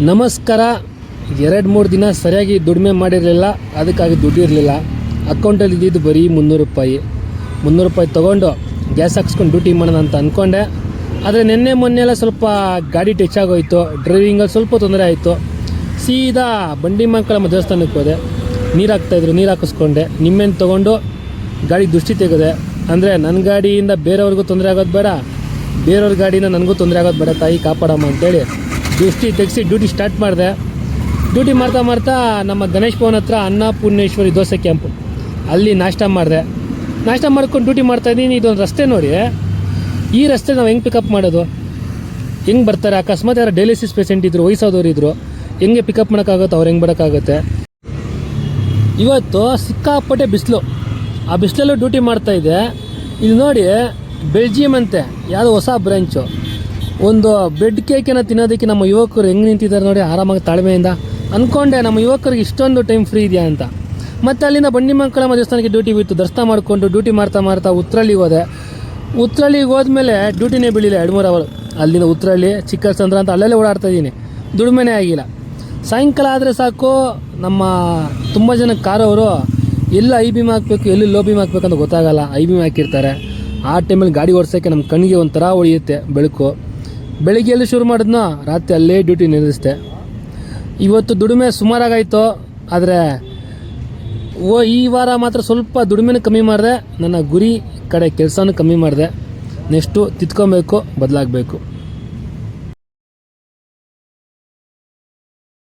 ನಮಸ್ಕಾರ. 2-3 ದಿನ ಸರಿಯಾಗಿ ದುಡಿಮೆ ಮಾಡಿರಲಿಲ್ಲ, ಅದಕ್ಕಾಗಿ ದುಡ್ಡು ಇರಲಿಲ್ಲ. ಅಕೌಂಟಲ್ಲಿ ಇದ್ದಿದ್ದು ಬರೀ 300 ರೂಪಾಯಿ ತೊಗೊಂಡು ಗ್ಯಾಸ್ ಹಾಕ್ಸ್ಕೊಂಡು ಡ್ಯೂಟಿ ಮಾಡೋಣ ಅಂತ ಅಂದ್ಕೊಂಡೆ. ಆದರೆ ಮೊನ್ನೆ ಎಲ್ಲ ಸ್ವಲ್ಪ ಗಾಡಿ ಟಚ್ ಆಗೋಯ್ತು, ಡ್ರೈವಿಂಗಲ್ಲಿ ಸ್ವಲ್ಪ ತೊಂದರೆ ಆಯಿತು. ಸೀದಾ ಬಂಡಿ ಮಕ್ಕಳ ದೇವಸ್ಥಾನಕ್ಕೆ ಹೋದೆ. ನೀರು ಹಾಕ್ತಾಯಿದ್ರು, ನೀರು ಹಾಕಿಸ್ಕೊಂಡೆ. ನಿಮ್ಮೇನು ತೊಗೊಂಡು ಗಾಡಿ ದೃಷ್ಟಿ ತೆಗೆದೆ. ಅಂದರೆ ನನ್ನ ಗಾಡಿಯಿಂದ ಬೇರೆಯವ್ರಿಗೂ ತೊಂದರೆ ಆಗೋದು ಬೇಡ, ಬೇರೆಯವ್ರ ಗಾಡಿಯಿಂದ ನನಗೂ ತೊಂದರೆ ಆಗೋದು ಬೇಡ, ತಾಯಿ ಕಾಪಾಡಮ್ಮ ಅಂತೇಳಿ ದೃಷ್ಟಿ ತೆಗೆಸಿ ಡ್ಯೂಟಿ ಸ್ಟಾರ್ಟ್ ಮಾಡಿದೆ. ಡ್ಯೂಟಿ ಮಾಡ್ತಾ ನಮ್ಮ ಗಣೇಶ್ ಭವನ್ ಹತ್ರ ಅನ್ನಪೂರ್ಣೇಶ್ವರಿ ದೋಸೆ ಕ್ಯಾಂಪು, ಅಲ್ಲಿ ನಾಷ್ಟ ಮಾಡಿದೆ. ನಾಷ್ಟ ಮಾಡ್ಕೊಂಡು ಡ್ಯೂಟಿ ಮಾಡ್ತಾಯಿದ್ದೀನಿ. ಇದೊಂದು ರಸ್ತೆ ನೋಡಿ, ಈ ರಸ್ತೆ ನಾವು ಹೆಂಗೆ ಪಿಕಪ್ ಮಾಡೋದು, ಹೆಂಗೆ ಬರ್ತಾರೆ? ಅಕಸ್ಮಾತ್ ಯಾರು ಡಯಾಲಿಸಿಸ್ ಪೇಷೆಂಟ್ ಇದ್ದರು, ವಯಸ್ಸಾದವ್ರು ಇದ್ದರು, ಹೆಂಗೆ ಪಿಕಪ್ ಮಾಡೋಕ್ಕಾಗುತ್ತೆ? ಅವ್ರು ಹೆಂಗೆ ಬರೋಕ್ಕಾಗುತ್ತೆ? ಇವತ್ತು ಸಿಕ್ಕಾಪಟ್ಟೆ ಬಿಸಿಲು, ಆ ಬಿಸಿಲಲ್ಲೂ ಡ್ಯೂಟಿ ಮಾಡ್ತಾಯಿದ್ದೆ. ಇದು ನೋಡಿ, ಬೆಲ್ಜಿಯಂ ಅಂತೆ, ಯಾವುದೋ ಹೊಸ ಬ್ರಾಂಚು. ಒಂದು ಬ್ರೆಡ್ ಕೇಕನ್ನು ತಿನ್ನೋದಕ್ಕೆ ನಮ್ಮ ಯುವಕರು ಹೆಂಗೆ ನಿಂತಿದ್ದಾರೆ ನೋಡಿ, ಆರಾಮಾಗಿ ತಾಳ್ಮೆಯಿಂದ. ಅಂದ್ಕೊಂಡೆ ನಮ್ಮ ಯುವಕರಿಗೆ ಇಷ್ಟೊಂದು ಟೈಮ್ ಫ್ರೀ ಇದೆಯಾ ಅಂತ. ಮತ್ತು ಅಲ್ಲಿಂದ ಬಂಡಿ ಮಕ್ಕಳ ದೇವಸ್ಥಾನಕ್ಕೆ ಡ್ಯೂಟಿ ಬಿತ್ತು. ದರ್ಶನ ಮಾಡಿಕೊಂಡು ಡ್ಯೂಟಿ ಮಾಡ್ತಾ ಉತ್ರಳ್ಳಿಗೆ ಹೋದೆ. ಉತ್ರಳ್ಳಿಗೆ ಹೋದ್ಮೇಲೆ ಡ್ಯೂಟಿನೇ ಬೀಳಿಲ್ಲ 2-3 ಅವರ್. ಅಲ್ಲಿಂದ ಉತ್ರಳ್ಳಿ, ಚಿಕ್ಕಸಂದ್ರ ಅಂತ ಅಲ್ಲಲ್ಲೇ ಓಡಾಡ್ತಾಯಿದ್ದೀನಿ, ದುಡಿಮೆನೇ ಆಗಿಲ್ಲ. ಸಾಯಂಕಾಲ ಆದರೆ ಸಾಕು, ನಮ್ಮ ತುಂಬ ಜನ ಕಾರವರು ಎಲ್ಲ ಐ ಬಿಮ್ ಹಾಕಬೇಕು, ಎಲ್ಲಿ ಲೋ ಬಿಮ್ ಹಾಕ್ಬೇಕಂತ ಗೊತ್ತಾಗಲ್ಲ, ಐ ಬಿಮ್ ಹಾಕಿರ್ತಾರೆ. ಆ ಟೈಮಲ್ಲಿ ಗಾಡಿ ಓಡಿಸೋಕ್ಕೆ ನಮ್ಮ ಕಣ್ಣಿಗೆ ಒಂಥರ ಹೊಳೆಯುತ್ತೆ ಬೆಳಕು. ಬೆಳಿಗ್ಗೆ ಎಲ್ಲಿ ಶುರು ಮಾಡಿದ್ನೋ ರಾತ್ರಿ ಅಲ್ಲೇ ಡ್ಯೂಟಿ ನಿಲ್ಲಿಸಿದೆ. ಇವತ್ತು ದುಡಿಮೆ ಸುಮಾರಾಗಾಯಿತು, ಆದರೆ ಈ ವಾರ ಮಾತ್ರ ಸ್ವಲ್ಪ ದುಡಿಮೆನೂ ಕಮ್ಮಿ ಮಾಡಿದೆ, ನನ್ನ ಗುರಿ ಕಡೆ ಕೆಲಸನೂ ಕಮ್ಮಿ ಮಾಡಿದೆ. ನೆಕ್ಸ್ಟು ತಿದ್ಕೊಬೇಕು, ಬದಲಾಗಬೇಕು.